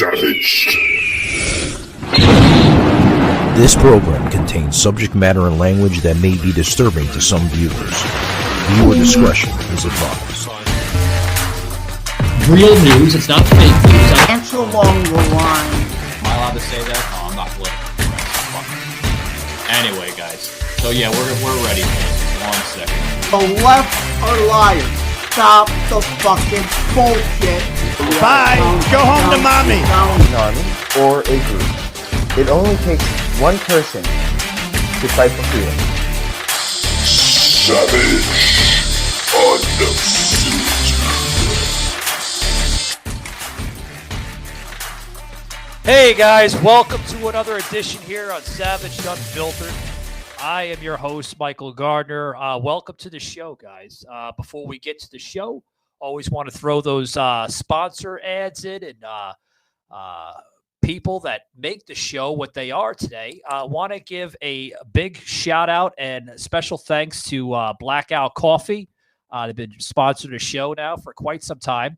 Savaged. This program contains subject matter and language that may be disturbing to some viewers. Viewer discretion is advised. Real news, it's not fake news. Answer along the line. Am I allowed to say that? No, I'm not political. Anyway, guys. So yeah, we're ready. 1 second. The left are liars. Stop the fucking bullshit. Bye. Go home to mommy. An army or a group. It only takes one person to fight for freedom. Savage Unfiltered. Hey guys, welcome to another edition here on Savage Unfiltered. I am your host, Michael Gardner. Welcome to the show, guys. Before we get to the show, always want to throw those sponsor ads in and people that make the show what they are today. Want to give a big shout out and special thanks to Blackout Coffee. They've been sponsoring the show now for quite some time.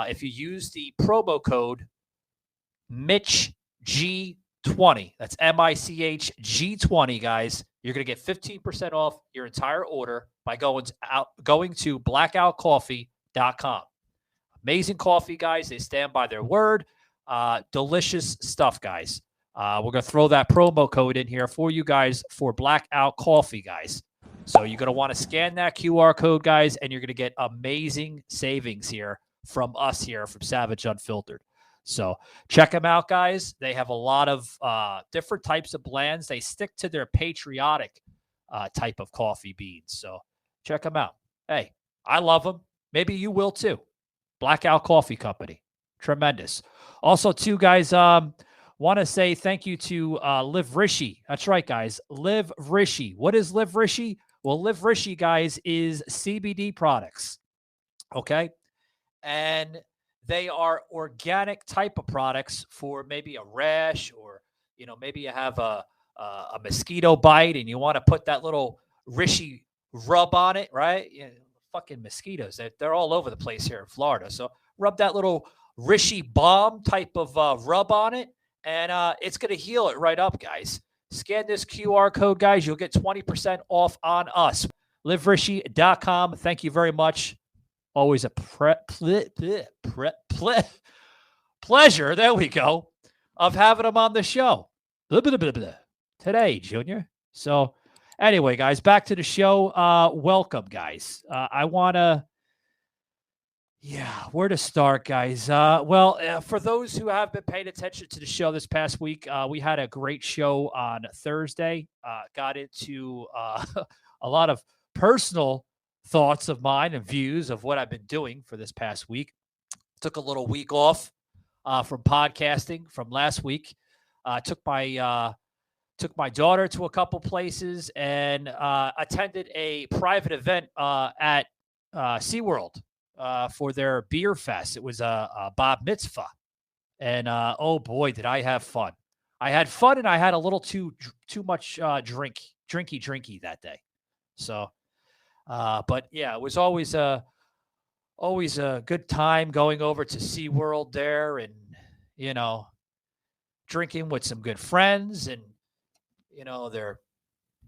If you use the promo code Mitch G20, that's MICH G20, guys, you're going to get 15% off your entire order by going to blackoutcoffee.com. Amazing coffee, guys. They stand by their word. Delicious stuff, guys. We're going to throw that promo code in here for you guys for Blackout Coffee, guys. So you're going to want to scan that QR code, guys, and you're going to get amazing savings here from us here from Savage Unfiltered. So check them out, guys. They have a lot of different types of blends. They stick to their patriotic type of coffee beans. So check them out. Hey, I love them. Maybe you will too. Blackout Coffee Company. Tremendous. Also, too, guys, want to say thank you to Live Rishi. That's right, guys. Live Rishi. What is Live Rishi? Well, Live Rishi, guys, is CBD products. Okay? And they are organic type of products for maybe a rash or, maybe you have a mosquito bite and you want to put that little Rishi rub on it, right? Fucking mosquitoes. They're all over the place here in Florida. So rub that little Rishi balm type of rub on it, and it's going to heal it right up, guys. Scan this QR code, guys. You'll get 20% off on us. LiveRishi.com. Thank you very much. Always a pleasure, there we go, of having them on the show. Today, Junior. So anyway, guys, back to the show. Welcome, guys. I want to, where to start, guys? For those who have been paying attention to the show this past week, we had a great show on Thursday. Got into a lot of personal thoughts of mine and views of what I've been doing for this past week. Took a little week off from podcasting from last week. Took my daughter to a couple places and attended a private event at SeaWorld for their beer fest. It was a Bob Mitzvah. And oh boy, did I have fun. I had fun and I had a little too much drinky that day. So but yeah, it was always a good time going over to SeaWorld there and, drinking with some good friends and,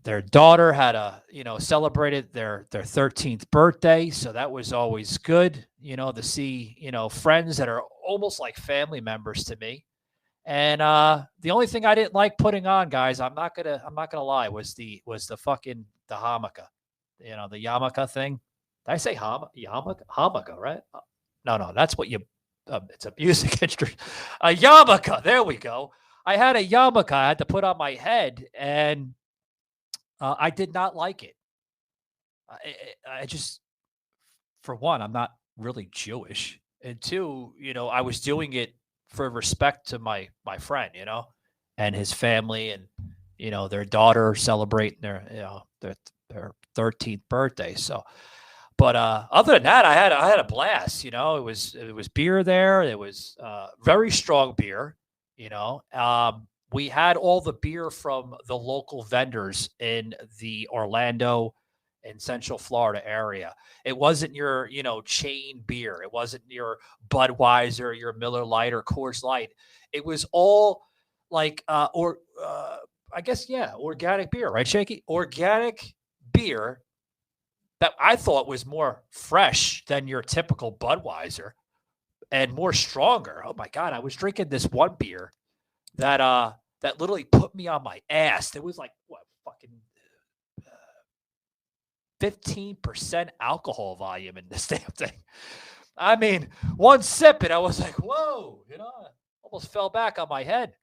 their daughter had celebrated their 13th birthday. So that was always good, to see, friends that are almost like family members to me. And the only thing I didn't like putting on, guys, I'm not gonna lie, was the hamaka. The yarmulke thing. Did I say yarmulke, right? No, that's what it's a music instrument. A yarmulke, there we go. I had a yarmulke I had to put on my head, and I did not like it. I just, for one, I'm not really Jewish. And two, I was doing it for respect to my friend, and his family and, their daughter celebrating their 13th birthday. So, but other than that, I had a blast. It was beer there. It was very strong beer. We had all the beer from the local vendors in the Orlando in Central Florida area. It wasn't your, chain beer. It wasn't your Budweiser, your Miller Lite or Coors Light. It was all like, I guess, yeah, organic beer, right, Shaky? Organic beer that I thought was more fresh than your typical Budweiser and more stronger. Oh my God, I was drinking this one beer that that literally put me on my ass. There was like what fucking 15% alcohol volume in this damn thing. I mean, one sip and I was like, whoa, almost fell back on my head.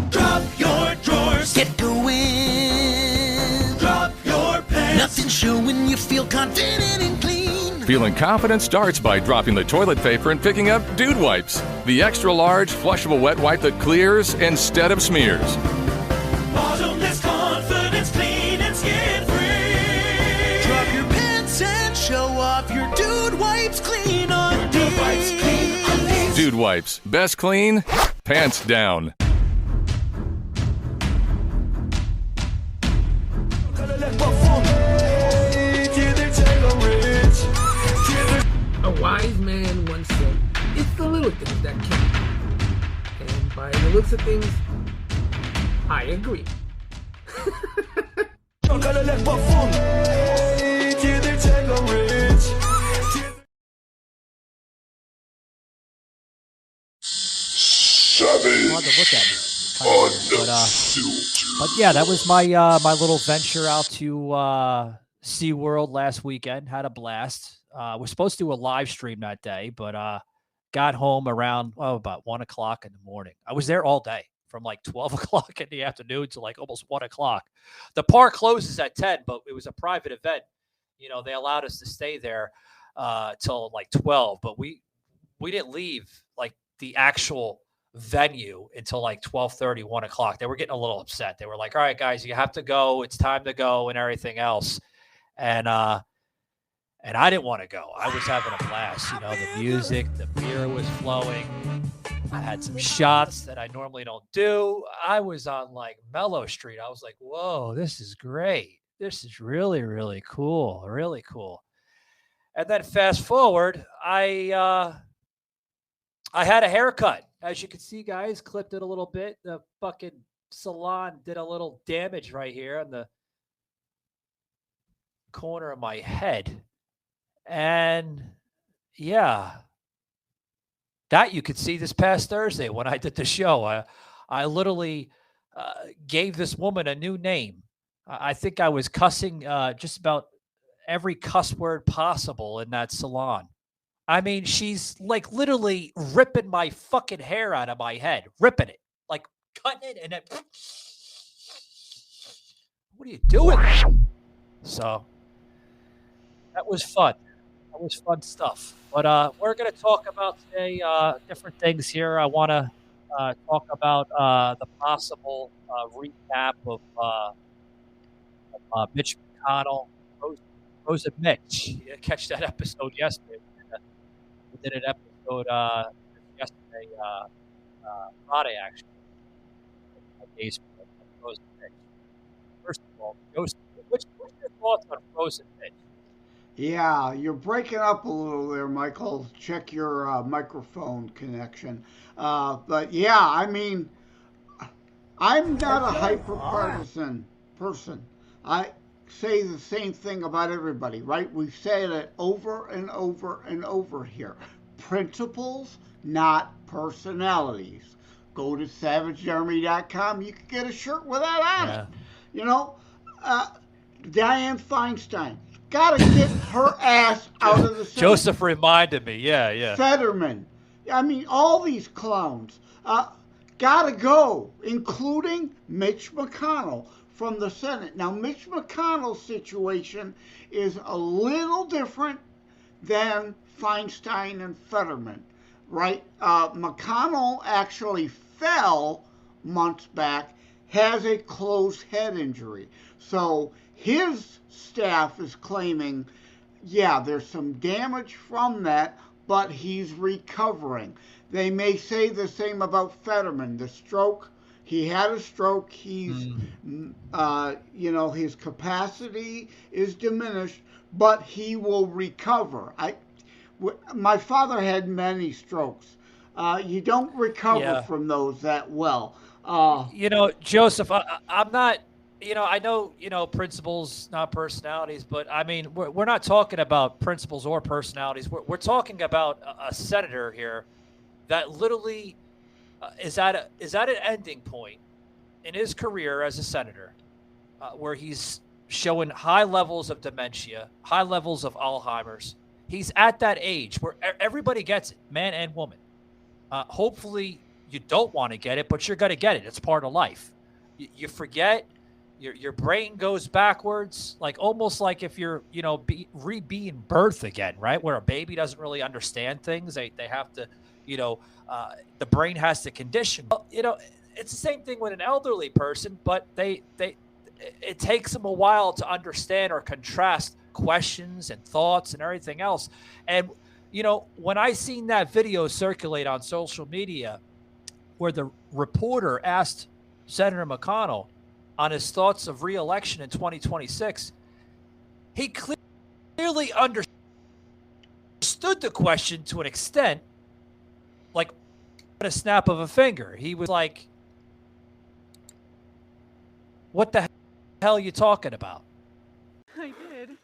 Drop your drawers, get going. Drop your pants. Nothing showing, you feel confident and clean. Feeling confident starts by dropping the toilet paper and picking up Dude Wipes, the extra large flushable wet wipe that clears instead of smears. Bottomless confidence, clean and skin free. Drop your pants and show off your Dude Wipes clean on Dude Wipes clean undies. Dude Wipes, best clean, pants down. A wise man once said, it's the little things that count. And by the looks of things, I agree. Hard to look at me. But yeah, that was my my little venture out to SeaWorld last weekend. Had a blast. Was supposed to do a live stream that day, but got home around about 1 o'clock in the morning. I was there all day from like 12 o'clock in the afternoon to like almost 1 o'clock. The park closes at 10, but it was a private event. They allowed us to stay there till like 12, but we didn't leave like the actual venue until like 12:30, 1 o'clock. They were getting a little upset. They were like, all right, guys, you have to go. It's time to go and everything else. And I didn't want to go. I was having a blast. The music, the beer was flowing. I had some shots that I normally don't do. I was on like Mellow Street. I was like, whoa, this is great. This is really, really cool. Really cool. And then fast forward, I had a haircut. As you can see, guys, clipped it a little bit. The fucking salon did a little damage right here on the corner of my head. And yeah, that you could see this past Thursday when I did the show. I literally gave this woman a new name. I think I was cussing just about every cuss word possible in that salon. I mean, she's like literally ripping my fucking hair out of my head, ripping it, like cutting it, and then what are you doing? So that was fun. That was fun stuff. But we're going to talk about today different things here. I want to talk about the possible recap of Mitch McConnell, Rose and Mitch. You catch that episode yesterday. We did an episode yesterday, Friday, actually. Rose and Mitch. First of all, what's your thoughts on Rose and Mitch? Yeah, you're breaking up a little there, Michael. Check your microphone connection. But yeah, I mean, I'm not a hyper-partisan person. I say the same thing about everybody, right? We've said it over and over and over here. Principles, not personalities. Go to savagearmy.com. You can get a shirt with that on it. Dianne Feinstein. Got to get her ass out of the Senate. Joseph reminded me. Yeah. Fetterman. I mean, all these clowns. Got to go, including Mitch McConnell from the Senate. Now, Mitch McConnell's situation is a little different than Feinstein and Fetterman, right? McConnell actually fell months back, has a closed head injury. So his staff is claiming, yeah, there's some damage from that, but he's recovering. They may say the same about Fetterman. The stroke He had a stroke. He's, his capacity is diminished, but he will recover. My father had many strokes. You don't recover from those that well. Joseph, I'm not. I know, principles, not personalities, but I mean, we're not talking about principles or personalities. We're talking about a senator here that literally is at an ending point in his career as a senator, where he's showing high levels of dementia, high levels of Alzheimer's. He's at that age where everybody gets it, man and woman. Hopefully you don't want to get it, but you're going to get it. It's part of life. You forget. Your brain goes backwards, like almost like if you're, being birthed again, right? Where a baby doesn't really understand things. They have to, the brain has to condition. It's the same thing with an elderly person, but it takes them a while to understand or contrast questions and thoughts and everything else. And, when I seen that video circulate on social media where the reporter asked Senator McConnell on his thoughts of re-election in 2026, he clearly understood the question to an extent, like at a snap of a finger. He was like, what the hell are you talking about? I did.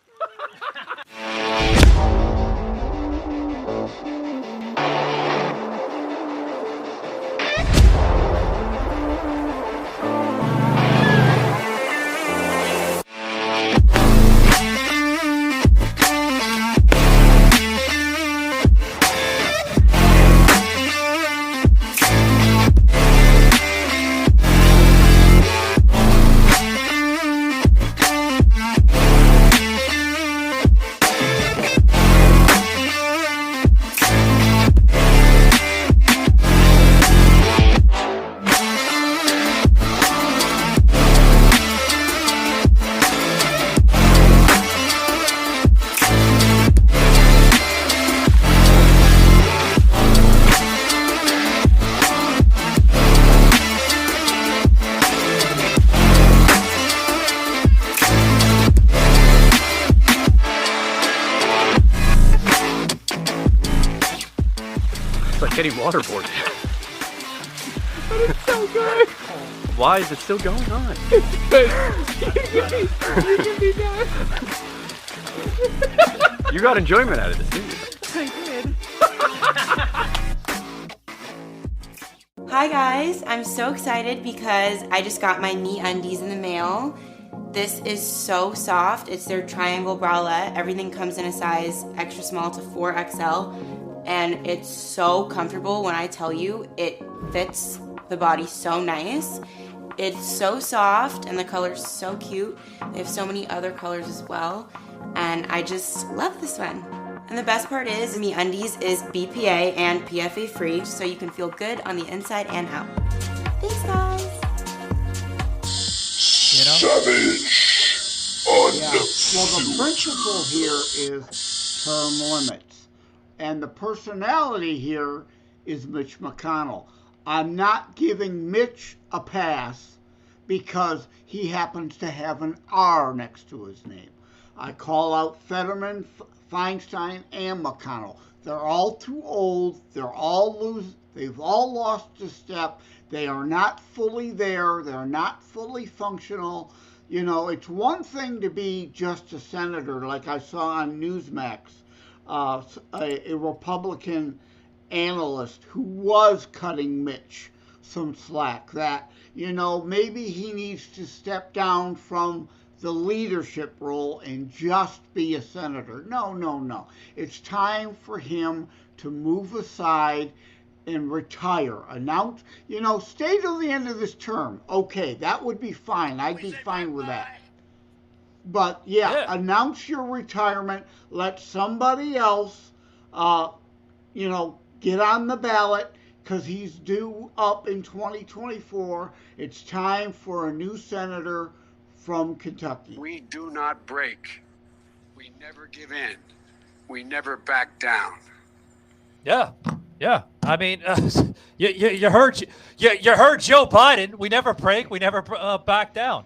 Getting waterboarded. But it's so good. Why is it still going on? You got enjoyment out of this, didn't you? I did. Hi guys, I'm so excited because I just got my Me Undies in the mail. This is so soft. It's their triangle bralette. Everything comes in a size extra small to 4XL. And it's so comfortable. When I tell you, it fits the body so nice. It's so soft and the color's so cute. They have so many other colors as well. And I just love this one. And the best part is, Me Undies is BPA and PFA free, so you can feel good on the inside and out. Thanks, guys. Savage on Well, the principle here is term limits. And the personality here is Mitch McConnell. I'm not giving Mitch a pass because he happens to have an R next to his name. I call out Fetterman, Feinstein, and McConnell. They're all too old. They've all lost a step. They are not fully there. They're not fully functional. It's one thing to be just a senator, like I saw on Newsmax. A Republican analyst who was cutting Mitch some slack that, maybe he needs to step down from the leadership role and just be a senator. No. It's time for him to move aside and retire. Announce, stay till the end of this term. Okay, that would be fine. I'd be fine with that. But announce your retirement. Let somebody else, get on the ballot because he's due up in 2024. It's time for a new senator from Kentucky. We do not break. We never give in. We never back down. Yeah. Yeah, I mean, you heard you heard Joe Biden. We never break, we never back down.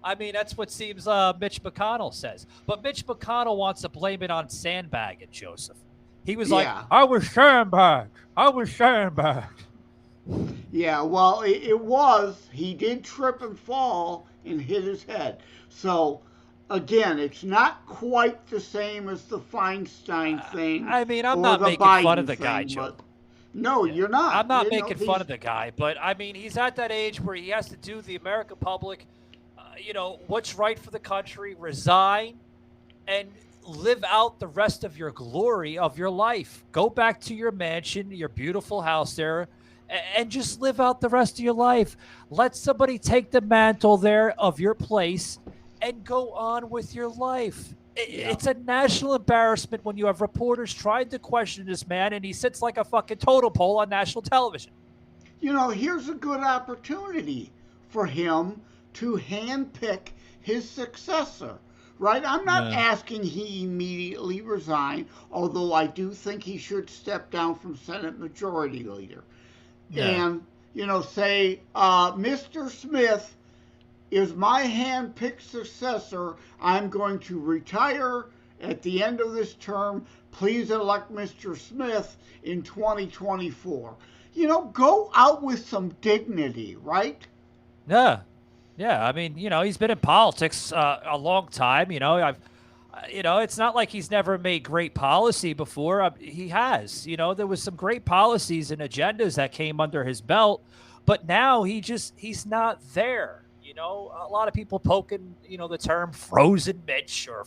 I mean, that's what seems Mitch McConnell says. But Mitch McConnell wants to blame it on sandbagging, Joseph. He was like, Yeah. I was sandbagged. I was sandbagged. Yeah, well, it was. He did trip and fall and hit his head. So, again, it's not quite the same as the Feinstein thing. I mean, I'm or not the making Biden fun of the thing, guy, Joe. but no, you're not. I'm not You know, making fun of the guy, but I mean, he's at that age where he has to do the American public, what's right for the country, resign, and live out the rest of your glory of your life. Go back to your mansion, your beautiful house there, and just live out the rest of your life. Let somebody take the mantle there of your place and go on with your life. It's a national embarrassment when you have reporters trying to question this man and he sits like a fucking totem pole on national television. You know, here's a good opportunity for him to handpick his successor, right? I'm not asking he immediately resign, although I do think he should step down from Senate Majority Leader. And, say, Mr. Smith is my hand-picked successor. I'm going to retire at the end of this term. Please elect Mr. Smith in 2024. Go out with some dignity, right? Yeah. I mean, he's been in politics a long time. It's not like he's never made great policy before. He has. There was some great policies and agendas that came under his belt, but now he's not there. A lot of people poking, the term frozen Mitch or,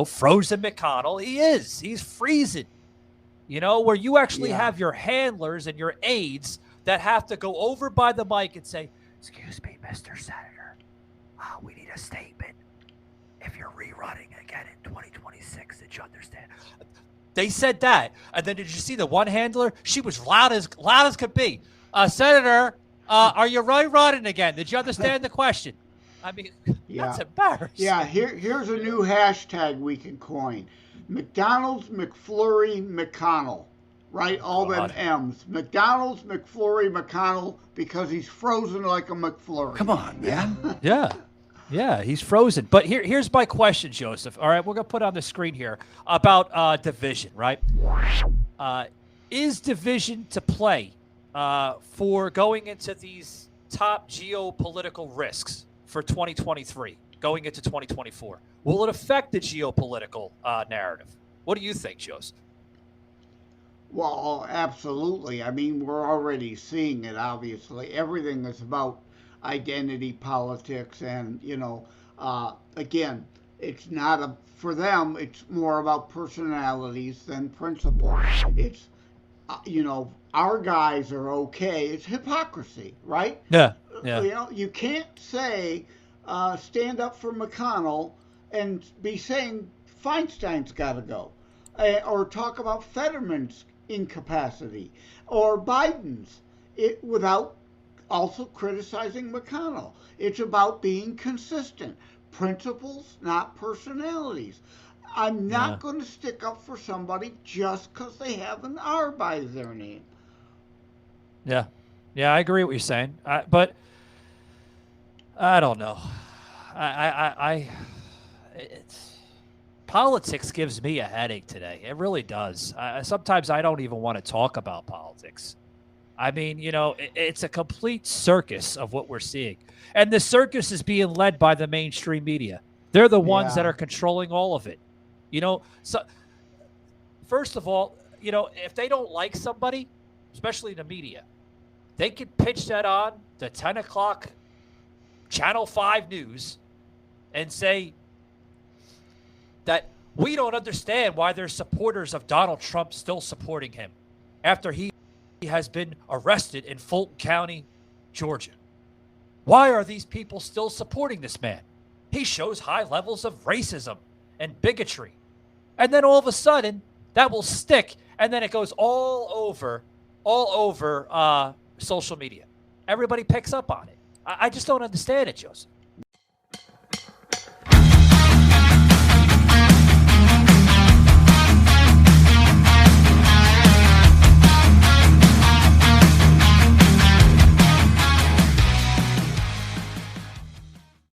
frozen McConnell. He's freezing, where you actually have your handlers and your aides that have to go over by the mic and say, excuse me, Mr. Senator, we need a statement. If you're rerunning again in 2026, did you understand? They said that. And then did you see the one handler? She was loud as could be. Senator, are you rerunning again? Did you understand the question? I mean, that's embarrassing. Yeah, here's a new hashtag we can coin. McDonald's, McFlurry, McConnell. Right? All them M's. McDonald's, McFlurry, McConnell, because he's frozen like a McFlurry. Come on, man. Yeah, he's frozen. But here's my question, Joseph. All right, we're going to put on the screen here about division, right? Is division to play for going into these top geopolitical risks for 2023, going into 2024? Will it affect the geopolitical narrative? What do you think, Joseph? Well, absolutely. I mean, we're already seeing it, obviously. Everything is about identity politics. And, again, it's not for them, it's more about personalities than principles. It's, our guys are okay. It's hypocrisy, right? Yeah. You can't say, stand up for McConnell and be saying Feinstein's got to go. Or talk about Fetterman's incapacity or Biden's, without also criticizing McConnell. It's about being consistent. Principles, not personalities. I'm not going to stick up for somebody just because they have an R by their name. Yeah, I agree with what you're saying. But I don't know. Politics gives me a headache today. It really does. Sometimes I don't even want to talk about politics. I mean, it's a complete circus of what we're seeing. And the circus is being led by the mainstream media. They're the ones that are controlling all of it. So first of all, if they don't like somebody, especially the media, they could pitch that on the 10 o'clock Channel 5 news and say that we don't understand why there's supporters of Donald Trump still supporting him after he has been arrested in Fulton County, Georgia. Why are these people still supporting this man? He shows high levels of racism and bigotry. And then all of a sudden, that will stick, and then it goes all over social media. Everybody picks up on it. I just don't understand it, Joseph.